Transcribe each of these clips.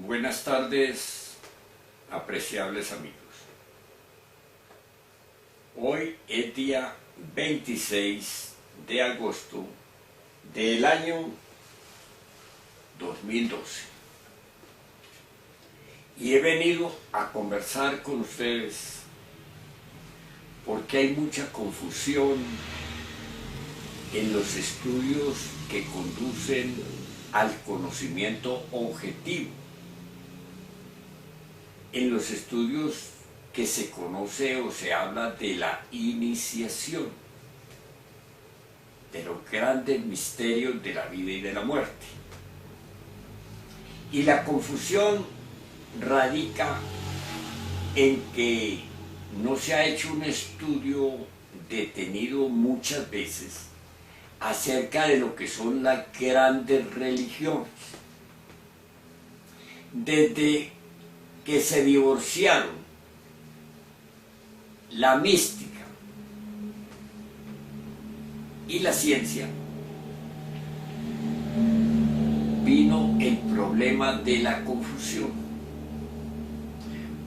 Buenas tardes, apreciables amigos. Hoy es día 26 de agosto del año 2012 y he venido a conversar con ustedes porque hay mucha confusión en los estudios que conducen al conocimiento objetivo, en los estudios que se conoce o se habla de la iniciación, de los grandes misterios de la vida y de la muerte. Y la confusión radica en que no se ha hecho un estudio detenido muchas veces acerca de lo que son las grandes religiones. Desde que se divorciaron la mística y la ciencia, vino el problema de la confusión,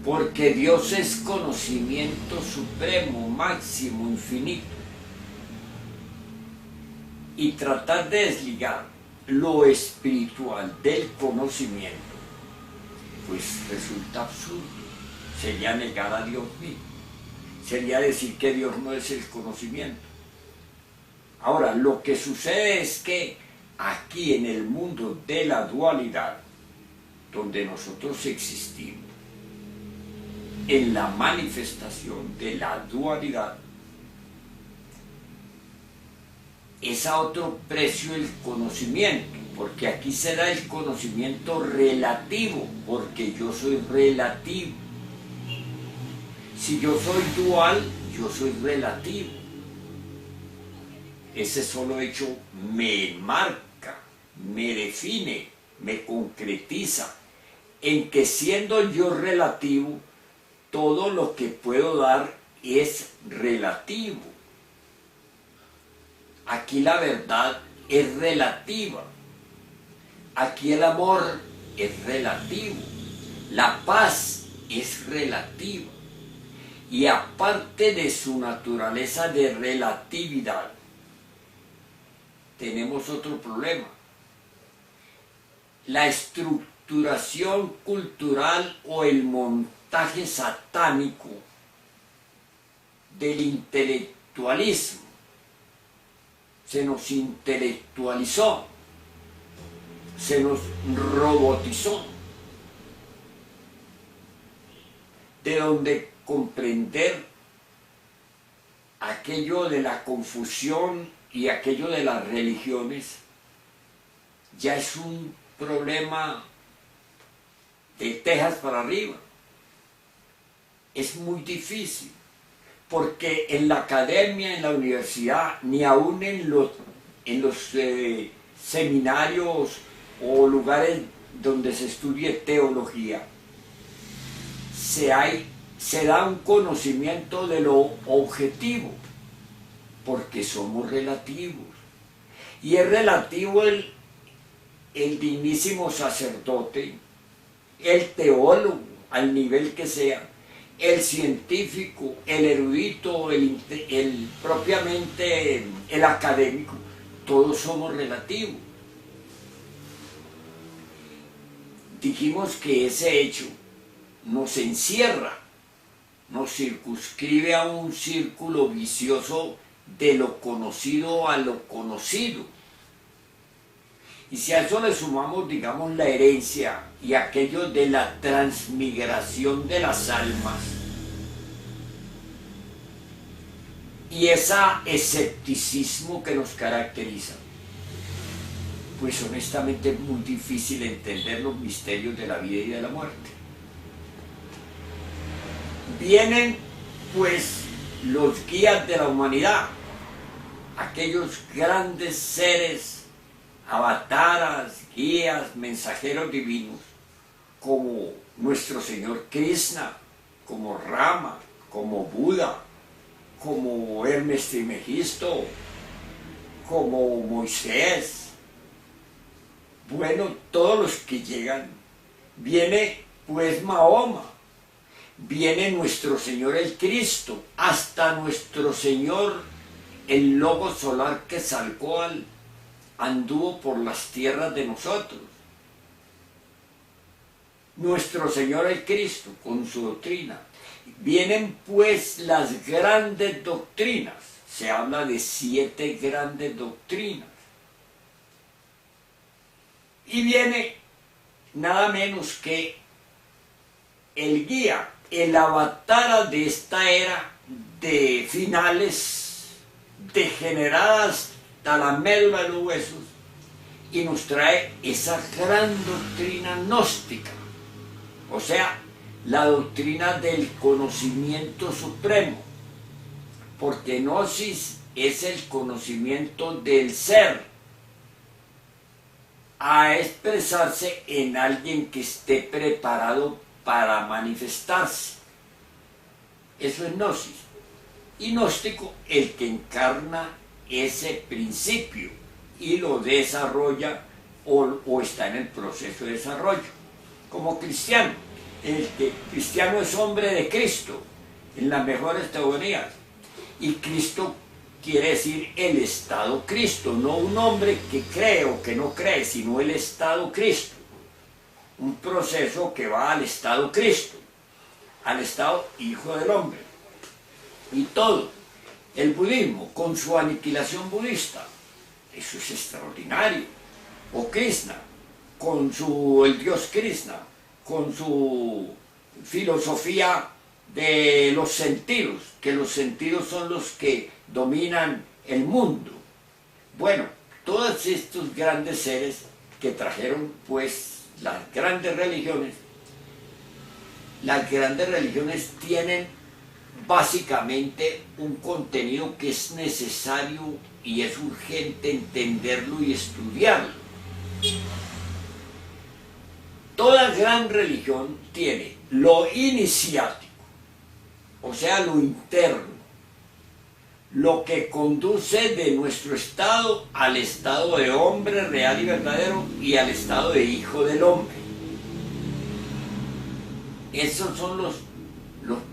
porque Dios es conocimiento supremo, máximo, infinito, y tratar de desligar lo espiritual del conocimiento pues resulta absurdo. Sería negar a Dios mismo, sería decir que Dios no es el conocimiento. Ahora, lo que sucede es que aquí en el mundo de la dualidad, donde nosotros existimos, en la manifestación de la dualidad, es a otro precio el conocimiento, porque aquí se da el conocimiento relativo, porque yo soy relativo. Si yo soy dual, yo soy relativo. Ese solo hecho me marca, me define, me concretiza, en que siendo yo relativo, todo lo que puedo dar es relativo. Aquí la verdad es relativa. Aquí el amor es relativo. La paz es relativa. Y aparte de su naturaleza de relatividad, tenemos otro problema. La estructuración cultural o el montaje satánico del intelectualismo se nos intelectualizó, se nos robotizó, de donde comprender aquello de la confusión y aquello de las religiones ya es un problema de tejas para arriba. Es muy difícil, porque en la academia, en la universidad, ni aún en los seminarios o lugares donde se estudie teología, se da un conocimiento de lo objetivo, porque somos relativos. Y es relativo el dignísimo sacerdote, el teólogo, al nivel que sea, el científico, el erudito, propiamente el académico, todos somos relativos. Dijimos que ese hecho nos encierra, nos circunscribe a un círculo vicioso de lo conocido a lo conocido. Y si a eso le sumamos, digamos, la herencia y aquello de la transmigración de las almas, y ese escepticismo que nos caracteriza, pues honestamente es muy difícil entender los misterios de la vida y de la muerte. Vienen pues los guías de la humanidad, aquellos grandes seres, avataras, guías, mensajeros divinos, como nuestro Señor Krishna, como Rama, como Buda, como Hermes Trismegisto, como Moisés. Bueno, todos los que llegan Viene pues Mahoma, viene nuestro Señor el Cristo, hasta nuestro Señor el lobo solar que anduvo por las tierras de nosotros. Nuestro Señor el Cristo con su doctrina. Vienen pues las grandes doctrinas. Se habla de 7 grandes doctrinas. Y viene nada menos que el guía, el avatar de esta era de finales degeneradas hasta la médula de los huesos, y nos trae esa gran doctrina gnóstica, o sea, la doctrina del conocimiento supremo, porque gnosis es el conocimiento del ser, a expresarse en alguien que esté preparado para manifestarse. Eso es gnosis. Y gnóstico, el que encarna ese principio y lo desarrolla o está en el proceso de desarrollo. Como cristiano, el que cristiano es hombre de Cristo, en las mejores teorías. Y Cristo quiere decir el estado Cristo, no un hombre que cree o que no cree, sino el estado Cristo. Un proceso que va al estado Cristo, al estado Hijo del Hombre. Y todo, el budismo con su aniquilación budista, eso es extraordinario. O Krishna, con el dios Krishna, con su filosofía de los sentidos, que los sentidos son los que dominan el mundo. Bueno, todos estos grandes seres que trajeron pues las grandes religiones tienen básicamente un contenido que es necesario y es urgente entenderlo y estudiarlo. Toda gran religión tiene lo iniciático, o sea, lo interno, lo que conduce de nuestro estado al estado de hombre real y verdadero y al estado de hijo del hombre. Esos son los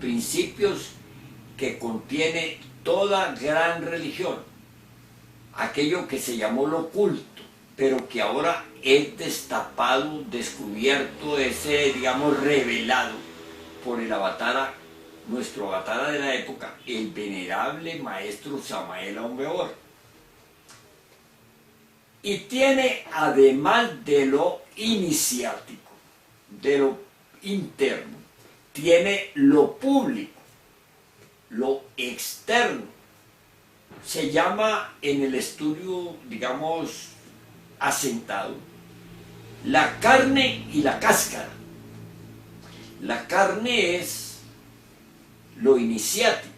principios que contiene toda gran religión, aquello que se llamó lo oculto, pero que ahora es destapado, descubierto, digamos, revelado por el avatar, nuestro avatar de la época, el venerable maestro Samael Aun Weor. Y tiene, además de lo iniciático, de lo interno, tiene lo público, lo externo. Se llama en el estudio, digamos, asentado, la carne y la cáscara. La carne es lo iniciático,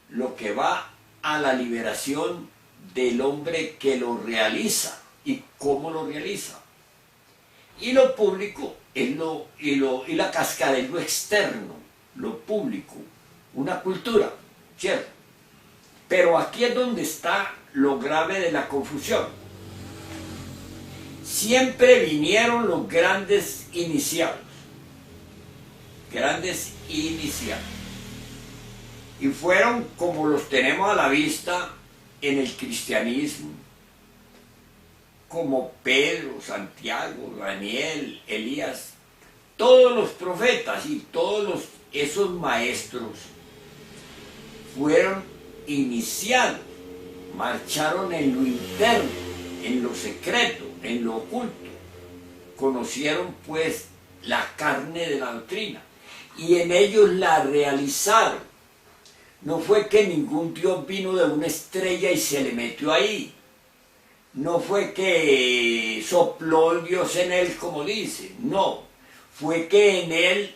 lo que va a la liberación del hombre que lo realiza y cómo lo realiza. Y lo público es y la cáscara es lo externo, lo público, una cultura, ¿cierto? Pero aquí es donde está lo grave de la confusión. Siempre vinieron los grandes iniciados, y fueron como los tenemos a la vista en el cristianismo, como Pedro, Santiago, Daniel, Elías, todos los profetas y todos esos maestros fueron iniciados, marcharon en lo interno, en lo secreto, en lo oculto, conocieron pues la carne de la doctrina y en ellos la realizaron. No fue que ningún dios vino de una estrella y se le metió ahí. No fue que sopló el Dios en él, como dice. No, fue que en él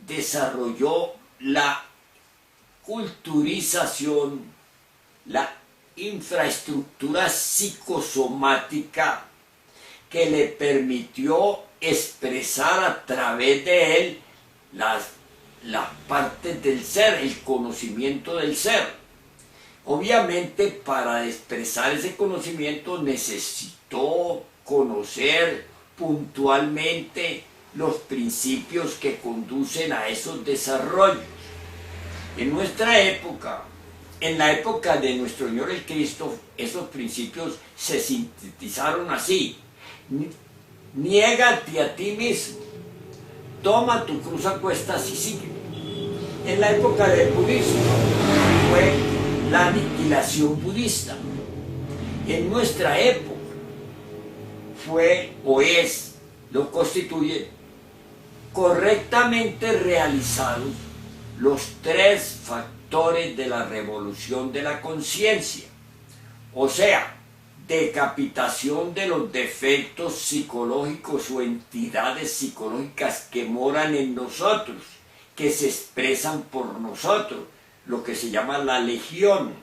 desarrolló la culturización, la infraestructura psicosomática que le permitió expresar a través de él las partes del ser, el conocimiento del ser. Obviamente, para expresar ese conocimiento necesitó conocer puntualmente los principios que conducen a esos desarrollos. En nuestra época, en la época de nuestro Señor el Cristo, esos principios se sintetizaron así: niégate a ti mismo, toma tu cruz a cuestas y sigue. En la época del budismo fue la aniquilación budista. En nuestra época fue o es, lo constituye, correctamente realizados los tres factores de la revolución de la conciencia, o sea, decapitación de los defectos psicológicos o entidades psicológicas que moran en nosotros, que se expresan por nosotros, lo que se llama la legión,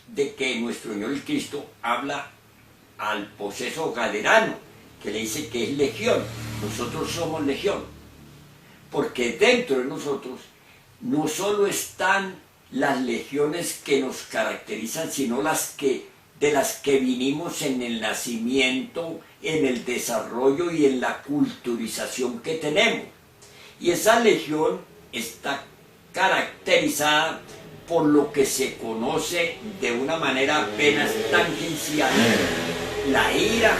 de que nuestro Señor Cristo habla al poseso galerano, que le dice que es legión. Nosotros somos legión, porque dentro de nosotros no solo están las legiones que nos caracterizan, sino de las que vinimos en el nacimiento, en el desarrollo y en la culturización que tenemos. Y esa legión está caracterizada por lo que se conoce de una manera apenas tangencial: la ira,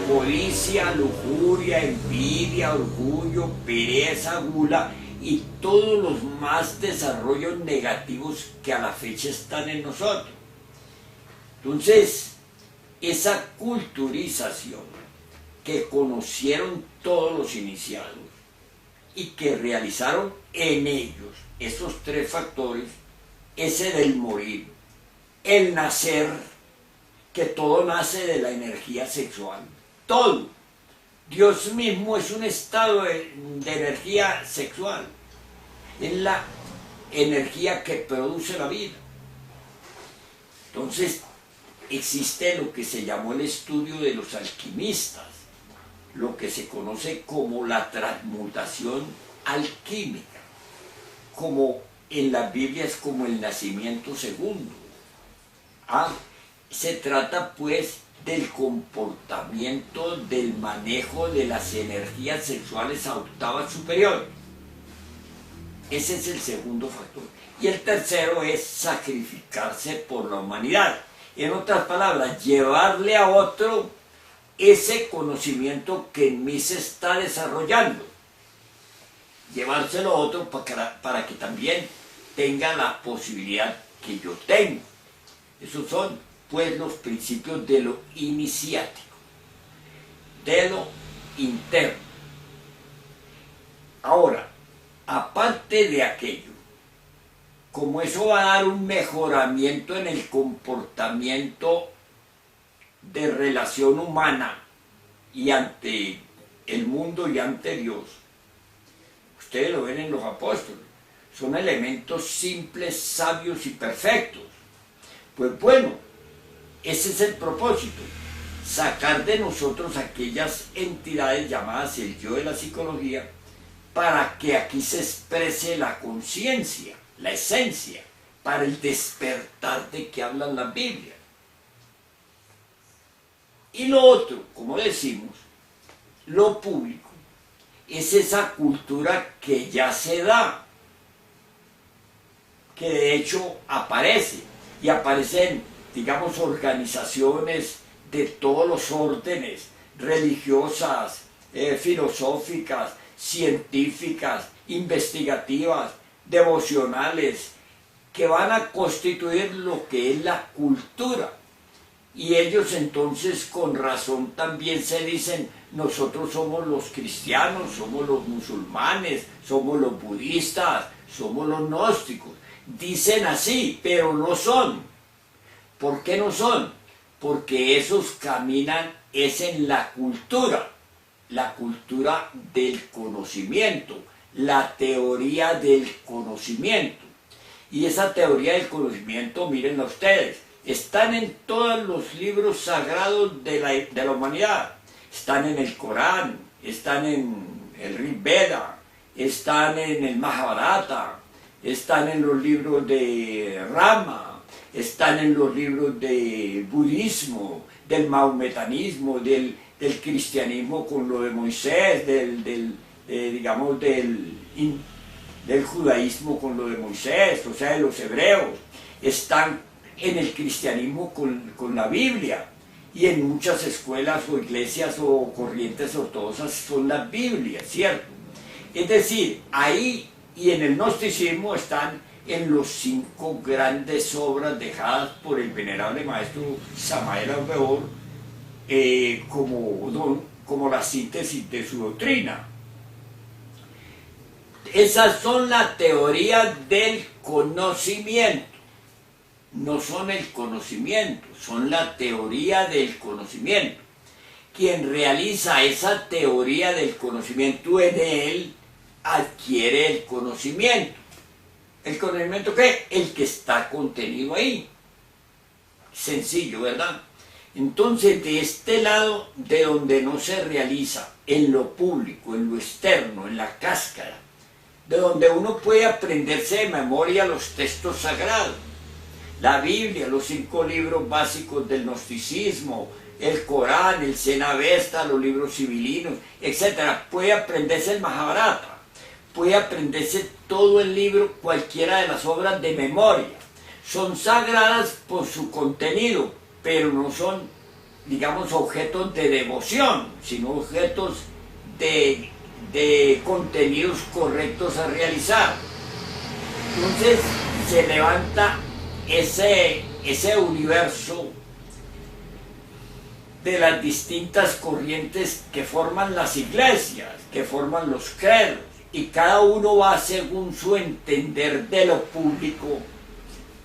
codicia, lujuria, envidia, orgullo, pereza, gula y todos los más desarrollos negativos que a la fecha están en nosotros. Entonces, esa culturización que conocieron todos los iniciados y que realizaron en ellos esos tres factores, ese del morir, el nacer, que todo nace de la energía sexual, todo. Dios mismo es un estado de energía sexual, es la energía que produce la vida. Entonces, existe lo que se llamó el estudio de los alquimistas, lo que se conoce como la transmutación alquímica, como en la Biblia es como el nacimiento segundo. Se trata pues del comportamiento, del manejo de las energías sexuales a octava superior. Ese es el segundo factor. Y el tercero es sacrificarse por la humanidad. En otras palabras, llevarle a otro ese conocimiento que en mí se está desarrollando. Llevárselo a otro para que también tenga la posibilidad que yo tengo. Esos son pues los principios de lo iniciático, de lo interno. Ahora, aparte de aquello, como eso va a dar un mejoramiento en el comportamiento de relación humana y ante el mundo y ante Dios, ustedes lo ven en los apóstoles, son elementos simples, sabios y perfectos. Pues bueno, ese es el propósito, sacar de nosotros aquellas entidades llamadas el yo de la psicología, para que aquí se exprese la conciencia, la esencia, para el despertar de que habla la Biblia. Y lo otro, como decimos, lo público, es esa cultura que ya se da, que de hecho aparece, y aparecen, digamos, organizaciones de todos los órdenes, religiosas, filosóficas, científicas, investigativas, devocionales, que van a constituir lo que es la cultura. Y ellos entonces con razón también se dicen: nosotros somos los cristianos, somos los musulmanes, somos los budistas, somos los gnósticos. Dicen así, pero no son. ¿Por qué no son? Porque esos caminan es en la cultura del conocimiento, la teoría del conocimiento. Y esa teoría del conocimiento, mírenla ustedes, están en todos los libros sagrados de la humanidad. Están en el Corán, están en el Rig Veda, están en el Mahabharata, están en los libros de Rama, están en los libros de budismo, del mahometanismo, del del cristianismo con lo de Moisés, digamos, del judaísmo con lo de Moisés, o sea, de los hebreos, están en el cristianismo con la Biblia, y en muchas escuelas o iglesias o corrientes ortodoxas son las Biblias, ¿cierto? Es decir, ahí y en el gnosticismo están en los 5 grandes obras dejadas por el venerable maestro Samael Aun Weor como la síntesis de su doctrina. Esas son la teoría del conocimiento. No son el conocimiento, son la teoría del conocimiento. Quien realiza esa teoría del conocimiento en él adquiere el conocimiento. ¿El conocimiento qué? El que está contenido ahí. Sencillo, ¿verdad? Entonces, de este lado, de donde no se realiza, en lo público, en lo externo, en la cáscara, de donde uno puede aprenderse de memoria los textos sagrados, la Biblia, los 5 libros básicos del gnosticismo, el Corán, el Cenavesta, los libros civilinos, etc. Puede aprenderse el Mahabharata, puede aprenderse todo el libro, cualquiera de las obras de memoria. Son sagradas por su contenido, pero no son, digamos, objetos de devoción, sino objetos de contenidos correctos a realizar. Entonces se levanta ese universo de las distintas corrientes que forman las iglesias, que forman los credos, y cada uno va según su entender de lo público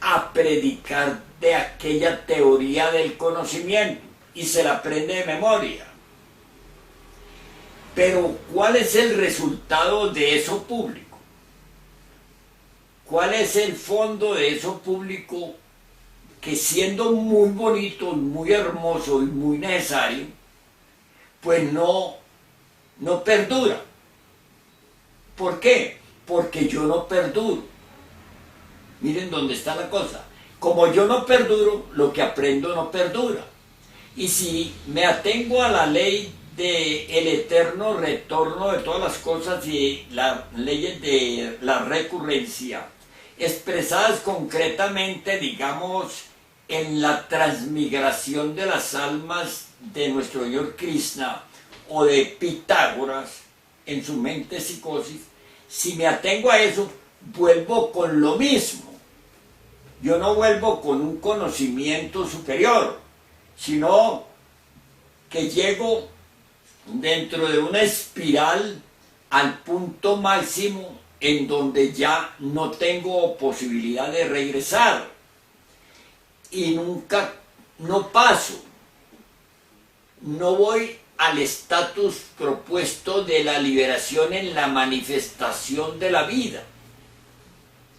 a predicar de aquella teoría del conocimiento y se la aprende de memoria. Pero ¿cuál es el resultado de eso público? ¿Cuál es el fondo de eso público que, siendo muy bonito, muy hermoso y muy necesario, pues no perdura? ¿Por qué? Porque yo no perduro. Miren dónde está la cosa. Como yo no perduro, lo que aprendo no perdura. Y si me atengo a la ley del eterno retorno de todas las cosas y las leyes de la recurrencia, expresadas concretamente, digamos, en la transmigración de las almas de nuestro Señor Krishna o de Pitágoras en su mente psicosis, si me atengo a eso, vuelvo con lo mismo. Yo no vuelvo con un conocimiento superior, sino que llego dentro de una espiral al punto máximo en donde ya no tengo posibilidad de regresar y no paso, no voy al estatus propuesto de la liberación en la manifestación de la vida.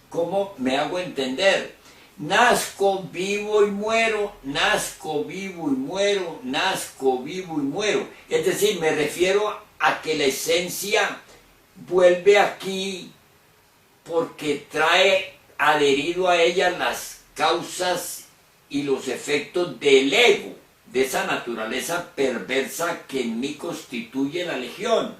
¿Cómo me hago entender? Nazco, vivo y muero, nazco, vivo y muero, nazco, vivo y muero. Es decir, me refiero a que la esencia vuelve aquí porque trae adherido a ella las causas y los efectos del ego, de esa naturaleza perversa que en mí constituye la legión.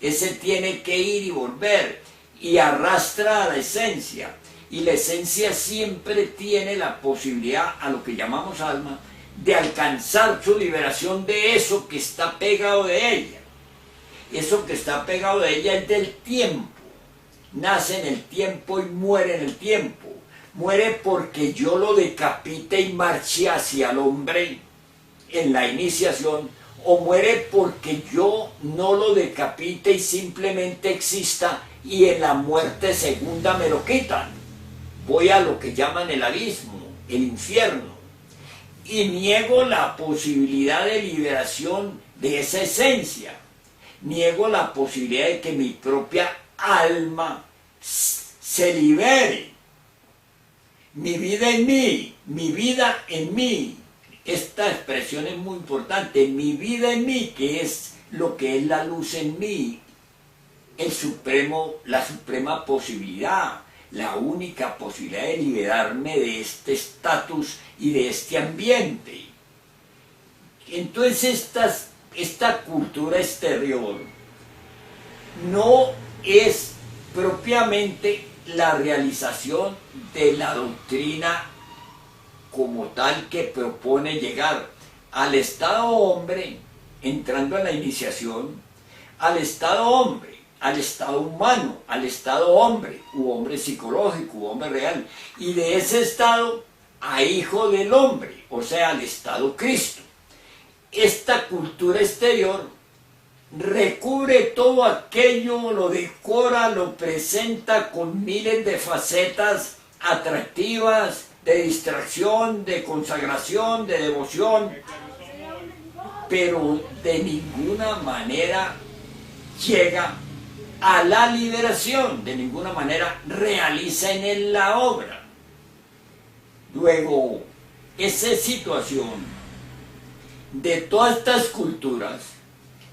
Ese tiene que ir y volver y arrastra a la esencia. Y la esencia siempre tiene la posibilidad, a lo que llamamos alma, de alcanzar su liberación de eso que está pegado de ella. Eso que está pegado de ella es del tiempo. Nace en el tiempo y muere en el tiempo. Muere porque yo lo decapite y marche hacia el hombre en la iniciación, o muere porque yo no lo decapite y simplemente exista y en la muerte segunda me lo quitan. Voy a lo que llaman el abismo, el infierno, y niego la posibilidad de liberación de esa esencia. Niego la posibilidad de que mi propia alma se libere. Mi vida en mí, mi vida en mí. Esta expresión es muy importante, mi vida en mí, que es lo que es la luz en mí, la suprema posibilidad, la única posibilidad de liberarme de este estatus y de este ambiente. Entonces esta cultura exterior no es propiamente la realización de la doctrina como tal que propone llegar al estado hombre, entrando a la iniciación, al estado hombre, al estado humano, al estado hombre, u hombre psicológico, u hombre real, y de ese estado a hijo del hombre, o sea, al estado Cristo. Esta cultura exterior recubre todo aquello, lo decora, lo presenta con miles de facetas atractivas, de distracción, de consagración, de devoción, pero de ninguna manera llega a la liberación, de ninguna manera realiza en él la obra. Luego, esa situación de todas estas culturas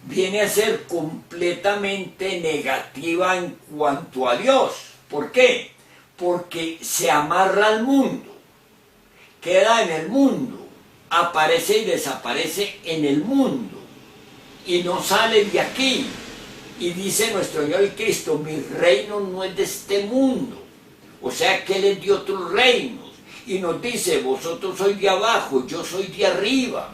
viene a ser completamente negativa en cuanto a Dios. ¿Por qué? Porque se amarra al mundo, queda en el mundo, aparece y desaparece en el mundo, y no sale de aquí. Y dice nuestro Señor Cristo, mi reino no es de este mundo, o sea que Él es de otros reinos, y nos dice, vosotros sois de abajo, yo soy de arriba,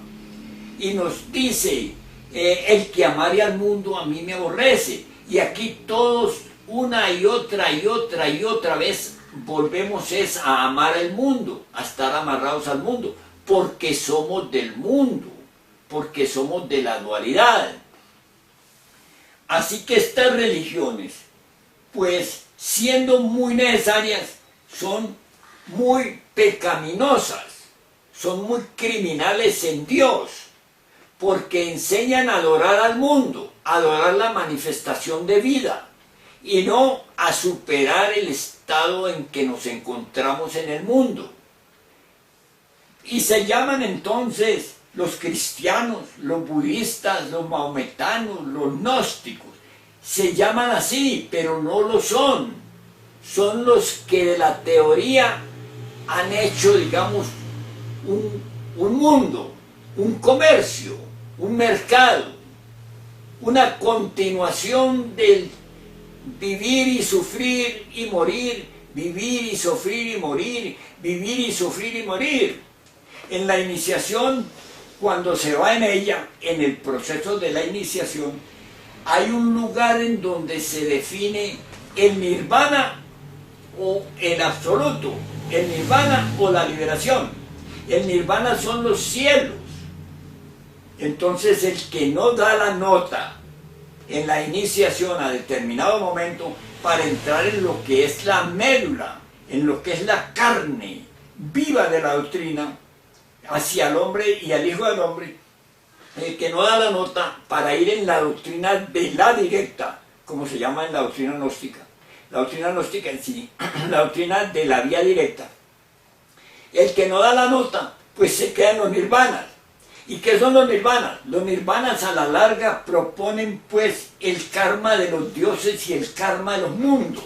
y nos dice, el que amare al mundo a mí me aborrece, y aquí todos una y otra y otra y otra vez volvemos es a amar al mundo, a estar amarrados al mundo, porque somos del mundo, porque somos de la dualidad. Así que estas religiones, pues siendo muy necesarias, son muy pecaminosas, son muy criminales en Dios, porque enseñan a adorar al mundo, a adorar la manifestación de vida, y no a superar el estado en que nos encontramos en el mundo. Y se llaman entonces los cristianos, los budistas, los mahometanos, los gnósticos. Se llaman así, pero no lo son. Son los que de la teoría han hecho, digamos, un mundo, un comercio, un mercado, una continuación del vivir y sufrir y morir, vivir y sufrir y morir, vivir y sufrir y morir. En la iniciación, cuando se va en ella, en el proceso de la iniciación, hay un lugar en donde se define el nirvana o el absoluto, el nirvana o la liberación. El nirvana son los cielos. Entonces el que no da la nota en la iniciación a determinado momento para entrar en lo que es la médula, en lo que es la carne viva de la doctrina, hacia el hombre y al Hijo del Hombre, el que no da la nota para ir en la doctrina de la directa, como se llama en la doctrina gnóstica. La doctrina gnóstica en sí, la doctrina de la vía directa. El que no da la nota, pues se queda en los nirvanas. ¿Y qué son los nirvanas? Los nirvanas a la larga proponen pues el karma de los dioses y el karma de los mundos,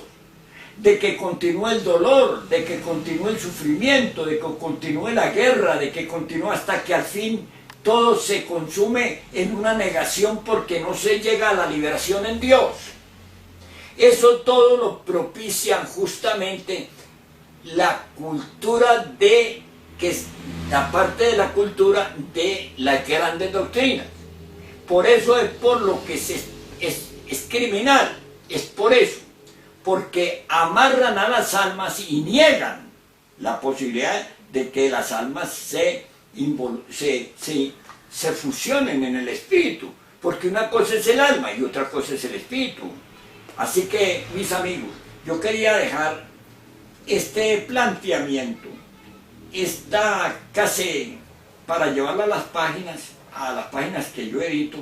de que continúe el dolor, de que continúe el sufrimiento, de que continúe la guerra, de que continúe hasta que al fin todo se consume en una negación porque no se llega a la liberación en Dios. Eso todo lo propician justamente la cultura de, que es la parte de la cultura de las grandes doctrinas. Por eso es por lo que es criminal, es por eso, porque amarran a las almas y niegan la posibilidad de que las almas se fusionen en el espíritu, porque una cosa es el alma y otra cosa es el espíritu. Así que, mis amigos, yo quería dejar este planteamiento, esta casi para llevarla a las páginas que yo edito,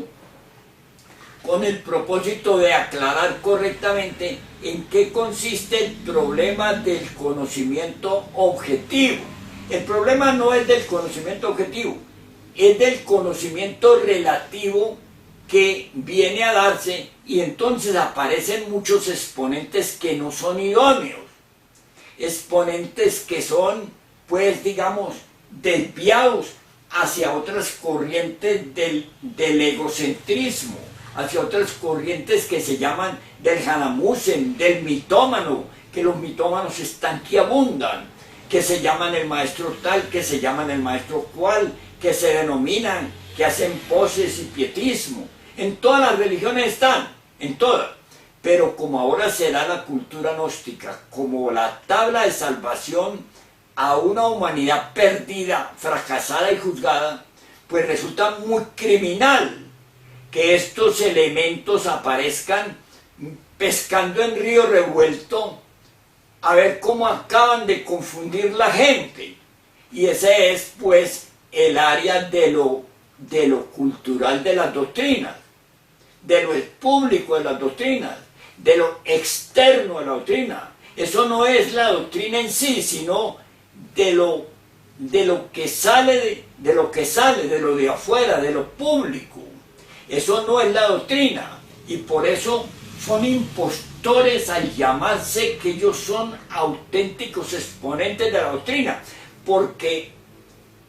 con el propósito de aclarar correctamente en qué consiste el problema del conocimiento objetivo. El problema no es del conocimiento objetivo, es del conocimiento relativo que viene a darse, y entonces aparecen muchos exponentes que no son idóneos, exponentes que son, pues digamos, desviados hacia otras corrientes del egocentrismo, hacia otras corrientes que se llaman del Hanamusen, del mitómano, que los mitómanos están que abundan, que se llaman el maestro tal, que se llaman el maestro cual, que se denominan, que hacen poses y pietismo. En todas las religiones están, en todas. Pero como ahora será la cultura gnóstica, como la tabla de salvación a una humanidad perdida, fracasada y juzgada, pues resulta muy criminal que estos elementos aparezcan pescando en río revuelto, a ver cómo acaban de confundir la gente. Y ese es pues el área de lo cultural de las doctrinas, de lo público de las doctrinas, de lo externo de la doctrina. Eso no es la doctrina en sí, sino de lo que sale, de lo de afuera, de lo público. Eso no es la doctrina, y por eso son impostores al llamarse que ellos son auténticos exponentes de la doctrina, porque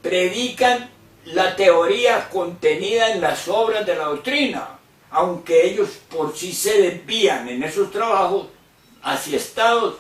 predican la teoría contenida en las obras de la doctrina, aunque ellos por sí se desvían en esos trabajos hacia estados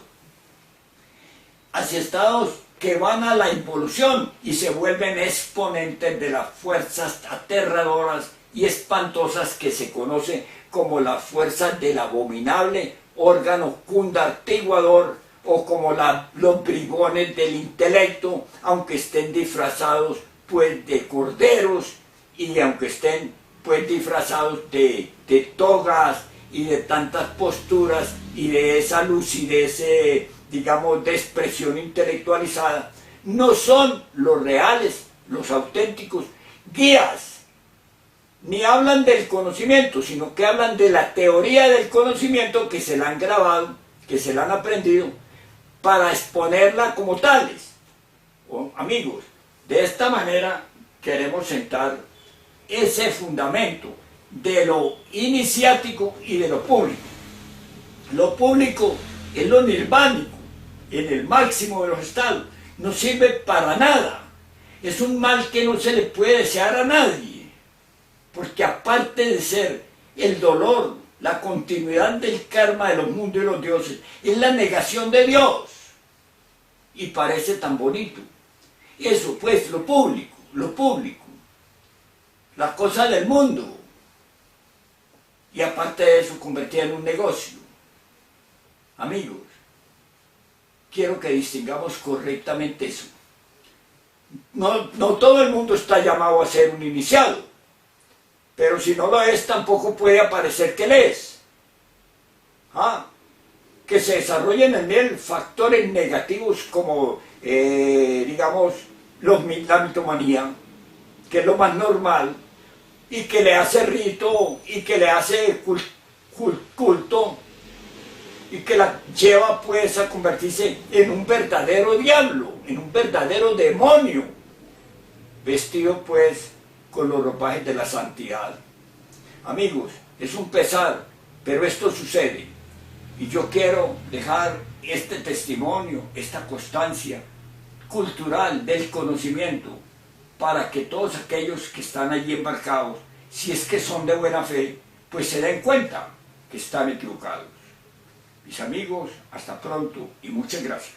que van a la involución y se vuelven exponentes de las fuerzas aterradoras y espantosas que se conocen como las fuerzas del abominable órgano cundartiguador, o como los bribones del intelecto, aunque estén disfrazados pues de corderos, y aunque estén pues disfrazados de togas y de tantas posturas y de esa lucidez, digamos, de expresión intelectualizada, no son los reales, los auténticos guías. Ni hablan del conocimiento, sino que hablan de la teoría del conocimiento que se la han grabado, que se la han aprendido, para exponerla como tales. Amigos, de esta manera queremos sentar ese fundamento de lo iniciático y de lo público. Lo público es lo nirvánico, en el máximo de los estados. No sirve para nada. Es un mal que no se le puede desear a nadie, porque aparte de ser el dolor, la continuidad del karma de los mundos y los dioses, es la negación de Dios. Y parece tan bonito. Eso pues, lo público, la cosa del mundo. Y aparte de eso, convertida en un negocio. Amigos, quiero que distingamos correctamente eso. No todo el mundo está llamado a ser un iniciado, pero si no lo es, tampoco puede aparecer que lo es. Que se desarrollen en él factores negativos como, digamos, la mitomanía, que es lo más normal, y que le hace rito, y que le hace culto, y que la lleva pues a convertirse en un verdadero diablo, en un verdadero demonio, vestido pues con los ropajes de la santidad. Amigos, es un pesar, pero esto sucede. Y yo quiero dejar este testimonio, esta constancia cultural del conocimiento, para que todos aquellos que están allí embarcados, si es que son de buena fe, pues se den cuenta que están equivocados. Mis amigos, hasta pronto y muchas gracias.